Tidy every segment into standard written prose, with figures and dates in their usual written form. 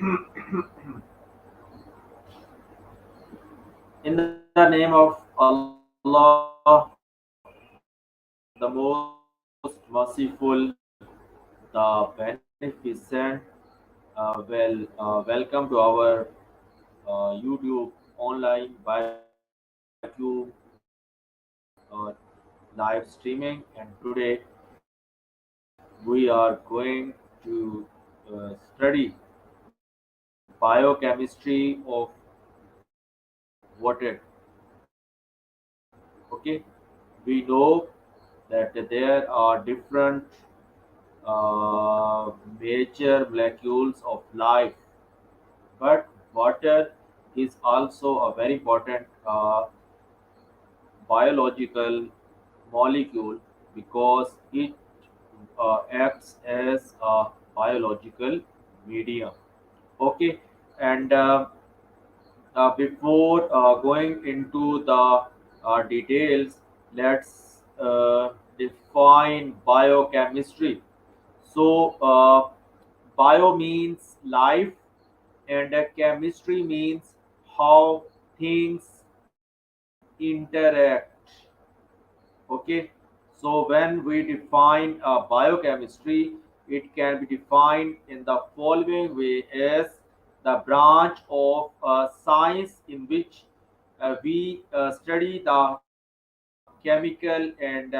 In the name of Allah, the most merciful, the beneficent, welcome to our YouTube online biochemistry live streaming, and today we are going to study biochemistry of water. Okay, we know that there are different major molecules of life, but water is also a very important biological molecule because it acts as a biological medium. Okay, and before going into the details, let's define biochemistry. So, bio means life, and chemistry means how things interact. Okay, so when we define biochemistry, it can be defined in the following way as the branch of science in which we study the chemical and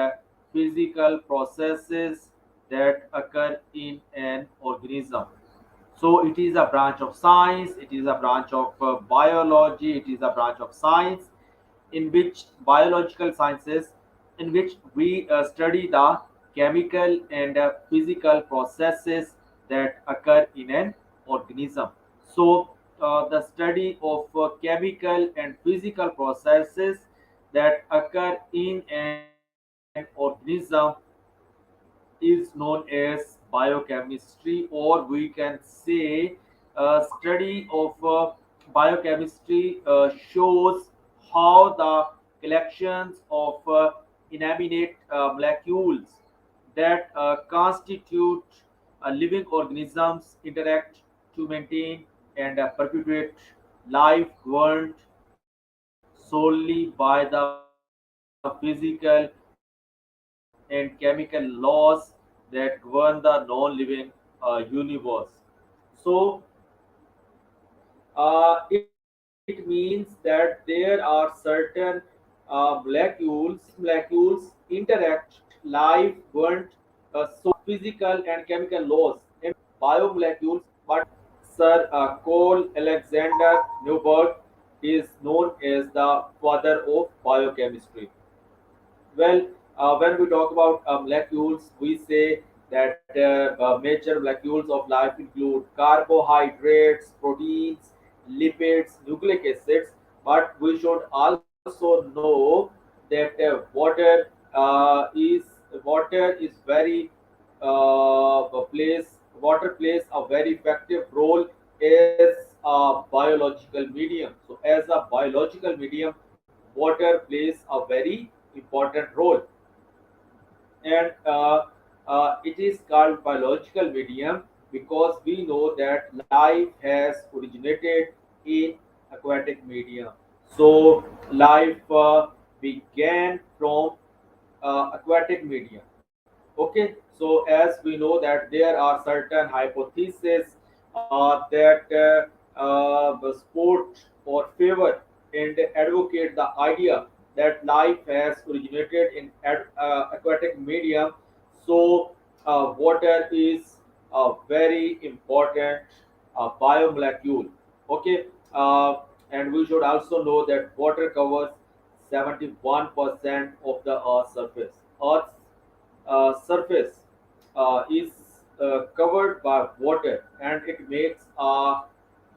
physical processes that occur in an organism. So it is a branch of science, it is a branch of biology, it is a branch of science in which biological sciences in which we study the chemical and physical processes that occur in an organism. So the study of chemical and physical processes that occur in an organism is known as biochemistry, or we can say study of biochemistry shows how the collections of inanimate molecules that constitute living organisms interact to maintain and perpetuate life governed solely by the physical and chemical laws that govern the non-living universe. So it means that there are certain molecules. These molecules interact life, burnt, so physical and chemical laws emanate from biomolecules. But Sir Cole Alexander Newberg is known as the father of biochemistry. Well, when we talk about molecules, we say that major molecules of life include carbohydrates, proteins, lipids, nucleic acids. But we should also know that water is very plays water plays a very effective role as a biological medium. So, as a biological medium, water plays a very important role, and it is called biological medium because we know that life has originated in aquatic medium. So life began from aquatic medium. Okay, so as we know that there are certain hypotheses that support or favor and advocate the idea that life has originated in aquatic medium. So water is a very important biomolecule. Okay, and we should also know that water covers 71% of the Earth's surface. Earth's surface is covered by water, and it makes a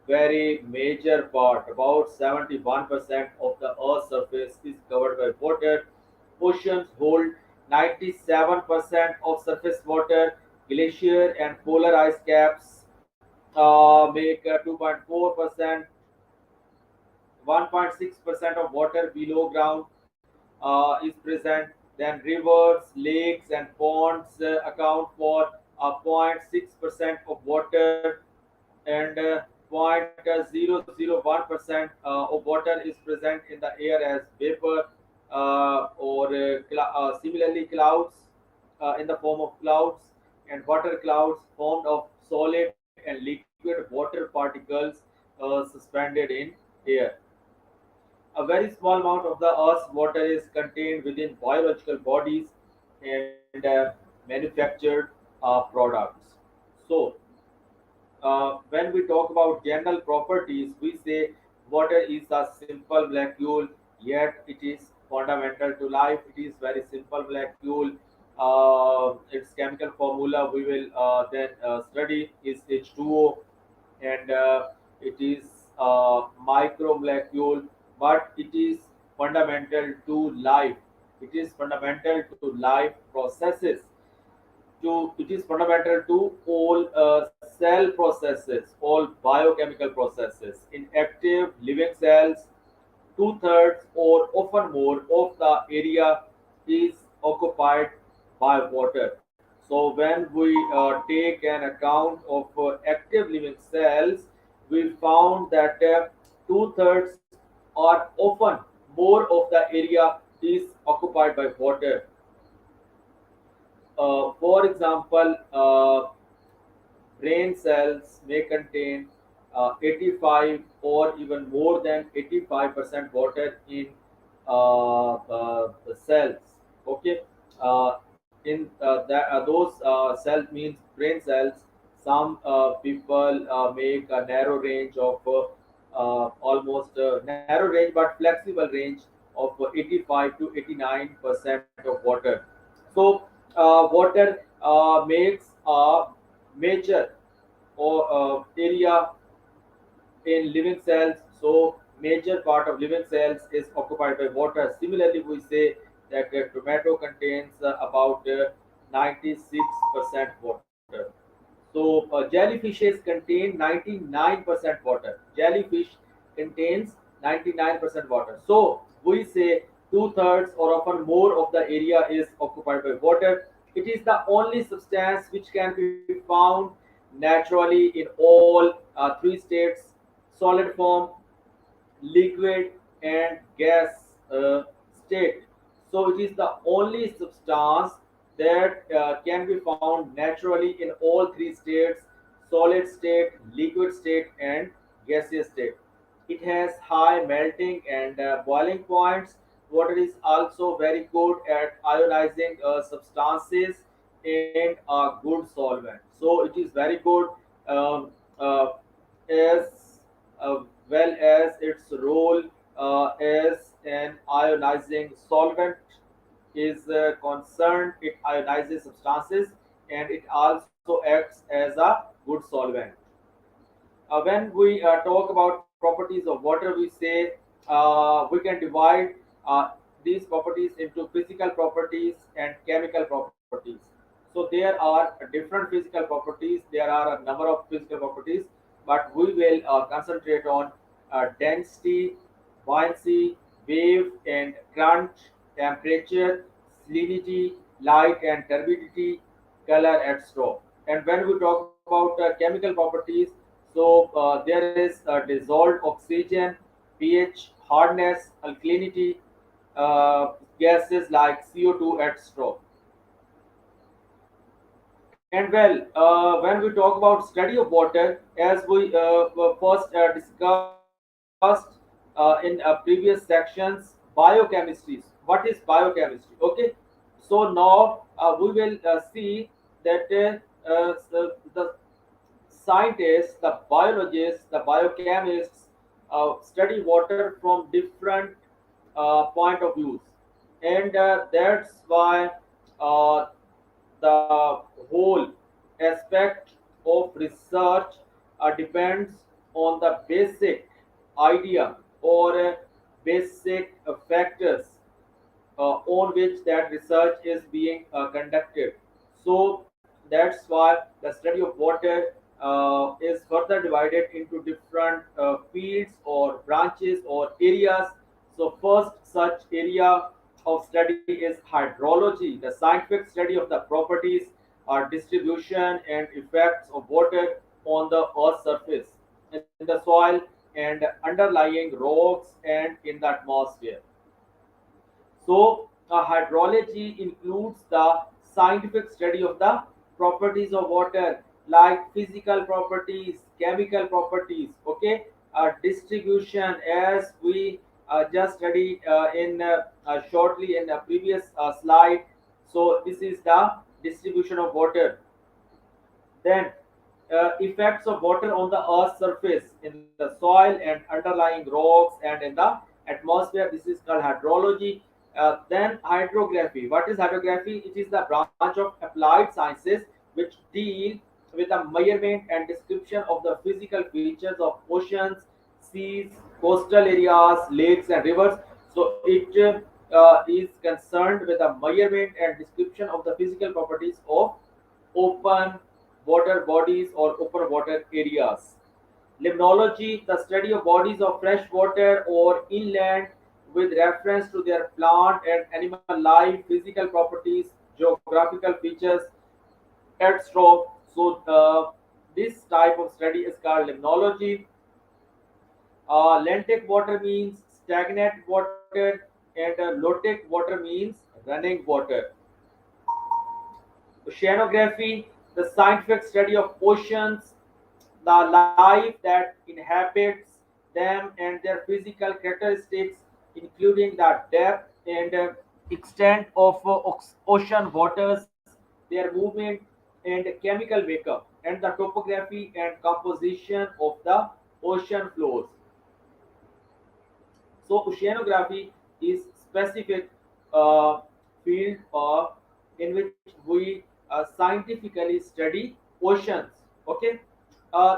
very major part. About 71% of the Earth's surface is covered by water. Oceans hold 97% of surface water. Glacier and polar ice caps make 2.4%, 1.6% of water below ground is present. Then rivers, lakes, and ponds account for 0.6% of water, and 0.001% of water is present in the air as vapor or similarly clouds in the form of clouds and water clouds formed of solid and liquid water particles suspended in air. A very small amount of the Earth's water is contained within biological bodies and manufactured products. So, when we talk about general properties, we say water is a simple molecule, yet it is fundamental to life. It is very simple molecule. Its chemical formula we will then study is H2O, and it is a micromolecule, but it is fundamental to life. It is fundamental to life processes to it is fundamental to all cell processes, all biochemical processes. In active living cells, two-thirds or often more of the area is occupied by water. So when we take an account of active living cells, we found that two-thirds or often more of the area is occupied by water. For example, brain cells may contain 85 or even more than 85% water in the cells. Okay, those cells means brain cells. Some people make a narrow range of almost narrow range but flexible range of 85 to 89% of water. So, water makes a major or area in living cells. So, major part of living cells is occupied by water. Similarly, we say that tomato contains about 96% water. So, jellyfishes contain 99% water. Jellyfish contains 99% water. So, we say two-thirds or often more of the area is occupied by water. It is the only substance which can be found naturally in all three states: solid form, liquid, and gas state. So it is the only substance that can be found naturally in all three states: solid state, liquid state, and gaseous state. It has high melting and boiling points. Water is also very good at ionizing substances and a good solvent. So it is very good um, uh, as well as its role as an ionizing solvent is concerned. It ionizes substances and it also acts as a good solvent. When we talk about properties of water, we say we can divide these properties into physical properties and chemical properties. So there are different physical properties. There are a number of physical properties, but we will concentrate on density, buoyancy, wave and current, temperature, salinity, light and turbidity, color, etc. And when we talk about chemical properties, so there is dissolved oxygen, pH, hardness, alkalinity, gases like CO2, etc. And well, when we talk about study of water, as we first discussed in previous sections, biochemistry. What is biochemistry? Okay, so now we will see that the scientists, the biologists, the biochemists study water from different point of views, and that's why uh, the whole aspect of research depends on the basic idea or basic factors on which that research is being conducted. So that's why the study of water is further divided into different fields or branches or areas. So first such area of study is hydrology, the scientific study of the properties, distribution and effects of water on the earth's surface. And in the soil and underlying rocks and in the atmosphere. So, hydrology includes the scientific study of the properties of water, like physical properties, chemical properties. Okay, distribution, as we just studied in shortly in the previous slide. So, this is the distribution of water. Then, effects of water on the Earth's surface, in the soil and underlying rocks and in the atmosphere. This is called hydrology. Then, hydrography. What is hydrography? It is the branch of applied sciences which deal with the measurement and description of the physical features of oceans, seas, coastal areas, lakes, and rivers. So, it is concerned with the measurement and description of the physical properties of open water bodies or open water areas. Limnology, the study of bodies of fresh water or inland with reference to their plant and animal life, physical properties, geographical features, etc. So, this type of study is called limnology. Lentic water means stagnant water, and lotic water means running water. Oceanography, the scientific study of oceans, the life that inhabits them and their physical characteristics, including the depth and extent of ocean waters, their movement and chemical makeup, and the topography and composition of the ocean floors. So oceanography is specific uh, field in which we scientifically study oceans. Okay.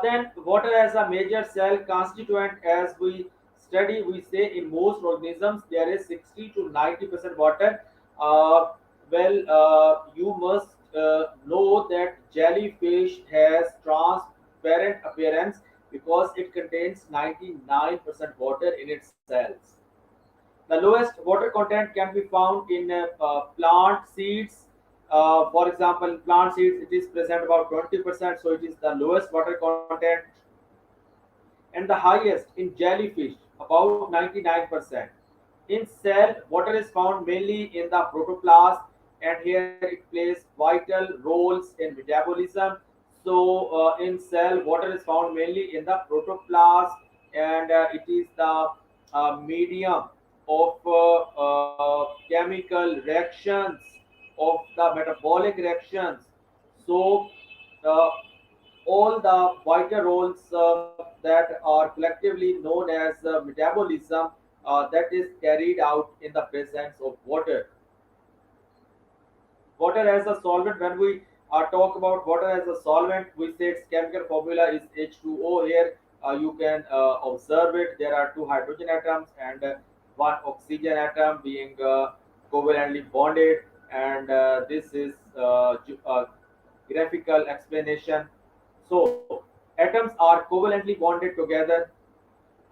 Then water as a major cell constituent, as we study, we say in most organisms there is 60 to 90% water. You must know that jellyfish has transparent appearance because it contains 99% water in its cells. The lowest water content can be found in plant seeds. For example, in plant seeds it is present about 20%, so it is the lowest water content, and the highest in jellyfish, about 99%. In cell, water is found mainly in the protoplasm, and here it plays vital roles in metabolism. So, in cell, water is found mainly in the protoplasm, and it is the medium of chemical reactions, of the metabolic reactions. So, uh, all the vital roles that are collectively known as metabolism, that is carried out in the presence of water. Water as a solvent, when we talk about water as a solvent, we say its chemical formula is H2O. Here you can observe it. There are two hydrogen atoms and one oxygen atom being covalently bonded, and this is graphical explanation. So atoms are covalently bonded together.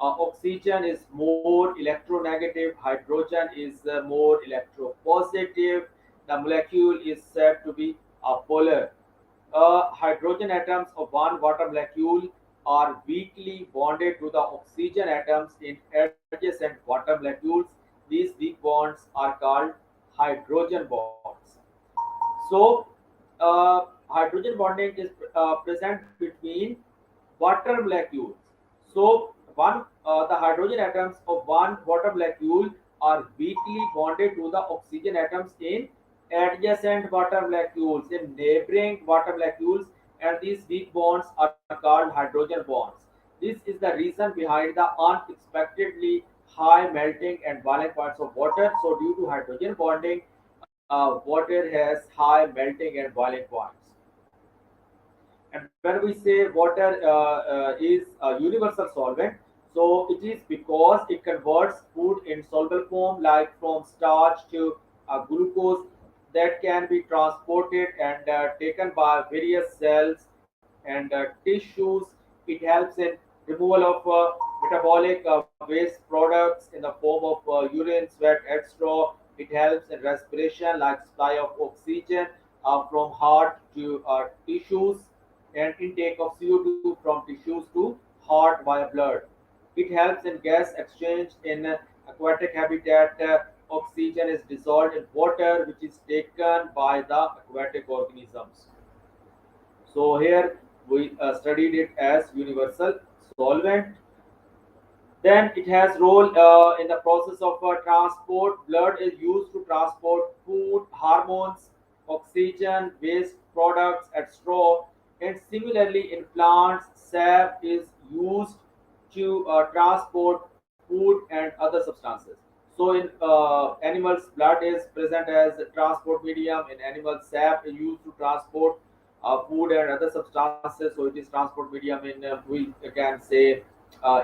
Oxygen is more electronegative, hydrogen is more electropositive. The molecule is said to be polar. Hydrogen atoms of one water molecule are weakly bonded to the oxygen atoms in adjacent water molecules. These weak bonds are called hydrogen bonds. So, hydrogen bonding is present between water molecules. So, the hydrogen atoms of one water molecule are weakly bonded to the oxygen atoms in adjacent water molecules, in neighboring water molecules, and these weak bonds are called hydrogen bonds. This is the reason behind the unexpectedly high melting and boiling points of water. So, due to hydrogen bonding, water has high melting and boiling points. And when we say water is a universal solvent, so it is because it converts food in soluble form, like from starch to glucose, that can be transported and taken by various cells and tissues. It helps in removal of metabolic waste products in the form of urine, sweat, etc. It helps in respiration, like supply of oxygen from heart to tissues, and intake of CO2 from tissues to heart via blood. It helps in gas exchange in aquatic habitat. Oxygen is dissolved in water, which is taken by the aquatic organisms. So here we studied it as universal solvent. Then it has role in the process of transport. Blood is used to transport food, hormones, oxygen, waste products, and straw. And similarly, in plants, sap is used to transport food and other substances. So in animals, blood is present as a transport medium. In animals, sap is used to transport food and other substances. So it is transport medium in we can say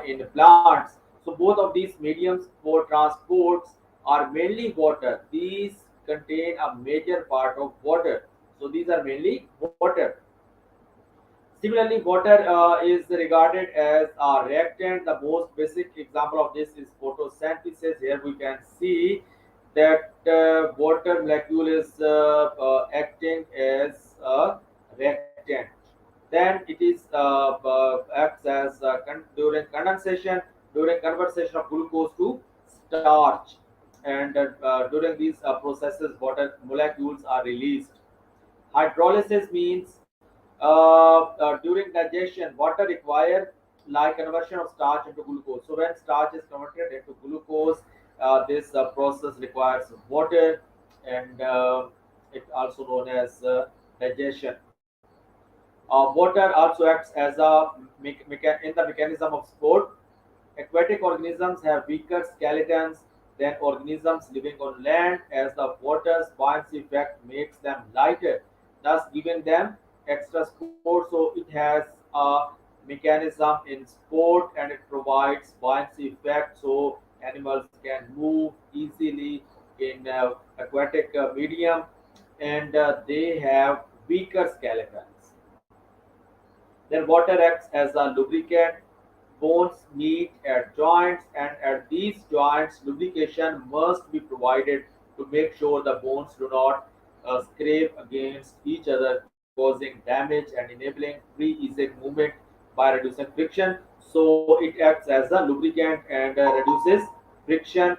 in plants. So both of these mediums for transports are mainly water. These contain a major part of water. So these are mainly water. Similarly, water is regarded as a reactant. The most basic example of this is photosynthesis. Here we can see that water molecule is acting as a reactant. Then it is acts as during condensation, during conversion of glucose to starch, and during these processes, water molecules are released. Hydrolysis means during digestion, water required like conversion of starch into glucose. So when starch is converted into glucose, this process requires water, and it also known as digestion. Water also acts as a in the mechanism of sport. Aquatic organisms have weaker skeletons than organisms living on land, as the water's buoyancy effect makes them lighter, thus giving them extra support. So it has a mechanism in sport, and it provides buoyancy effect so animals can move easily in aquatic medium, and they have weaker skeletons. Then water acts as a lubricant. Bones meet at joints, and at these joints, lubrication must be provided to make sure the bones do not scrape against each other, causing damage and enabling free, easy movement by reducing friction. So it acts as a lubricant and reduces friction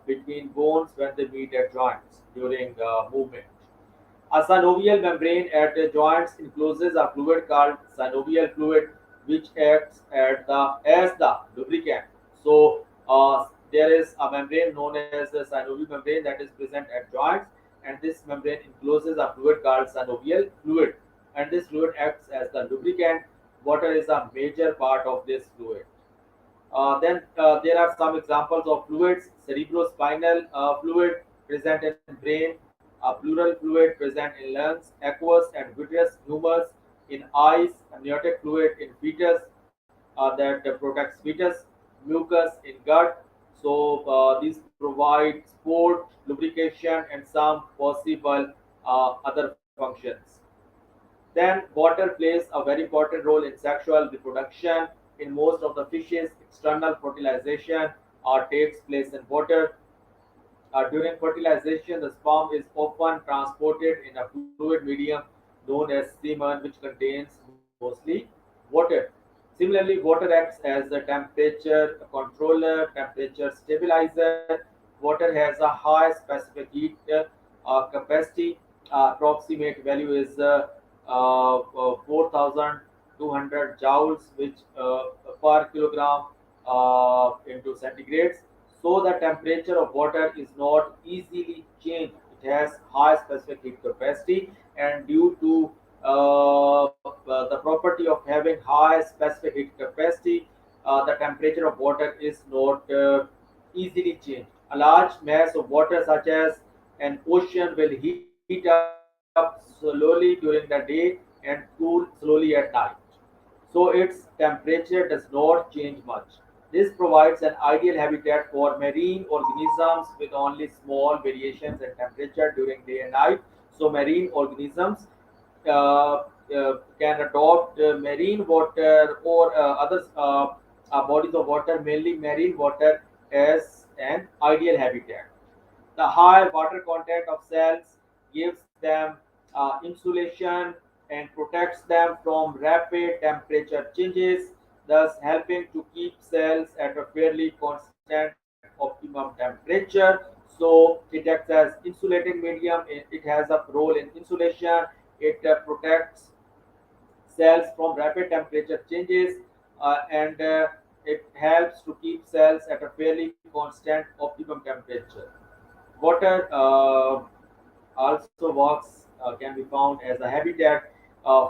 between bones when they meet at joints during movement. A synovial membrane at the joints encloses a fluid called synovial fluid, which acts as the lubricant. So there is a membrane known as the synovial membrane that is present at joints, and this membrane encloses a fluid called synovial fluid, and this fluid acts as the lubricant. Water is a major part of this fluid. Then there are some examples of fluids: cerebrospinal fluid present in brain, pleural fluid present in lungs, aqueous and vitreous humors in eyes, amniotic fluid in fetus that protects fetus, mucus in gut. So these provide support, lubrication, and some possible other functions. Then water plays a very important role in sexual reproduction. In most of the fishes, external fertilization takes place in water. During fertilization, the sperm is often transported in a fluid medium known as semen, which contains mostly water. Similarly, water acts as a temperature controller, temperature stabilizer. Water has a high specific heat capacity. Approximate value is 4,200 joules, which per kilogram into centigrades. So the temperature of water is not easily changed. It has high specific heat capacity, and due to the property of having high specific heat capacity, the temperature of water is not easily changed. A large mass of water, such as an ocean, will heat up slowly during the day and cool slowly at night. So its temperature does not change much. This provides an ideal habitat for marine organisms with only small variations in temperature during day and night. So marine organisms can adopt marine water or other bodies of water, mainly marine water, as an ideal habitat. The high water content of cells gives them insulation and protects them from rapid temperature changes. thus helping to keep cells at a fairly constant optimum temperature. So it acts as insulating medium. It has a role in insulation. It protects cells from rapid temperature changes, and it helps to keep cells at a fairly constant optimum temperature. Water also works, can be found as a habitat.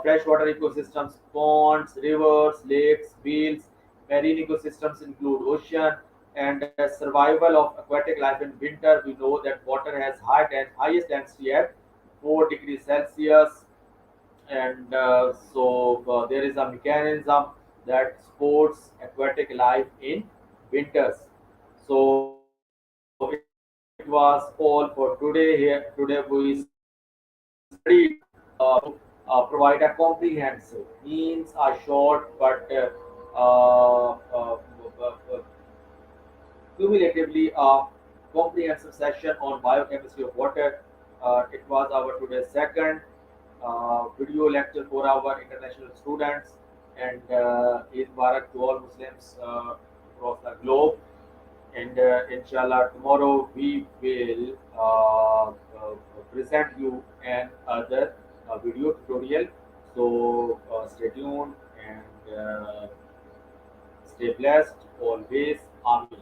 Freshwater ecosystems, ponds, rivers, lakes, whales, marine ecosystems include ocean, and survival of aquatic life in winter. We know that water has highest density at 4 degrees Celsius, and there is a mechanism that supports aquatic life in winters. So it was all for today. Here today we studied to provide a comprehensive, means a short but cumulatively comprehensive session on biochemistry of water. It was our today's second video lecture for our international students, and Eid Mubarak to all Muslims across the globe. And inshallah, tomorrow we will present you an other video tutorial. So stay tuned and stay blessed always. Amin.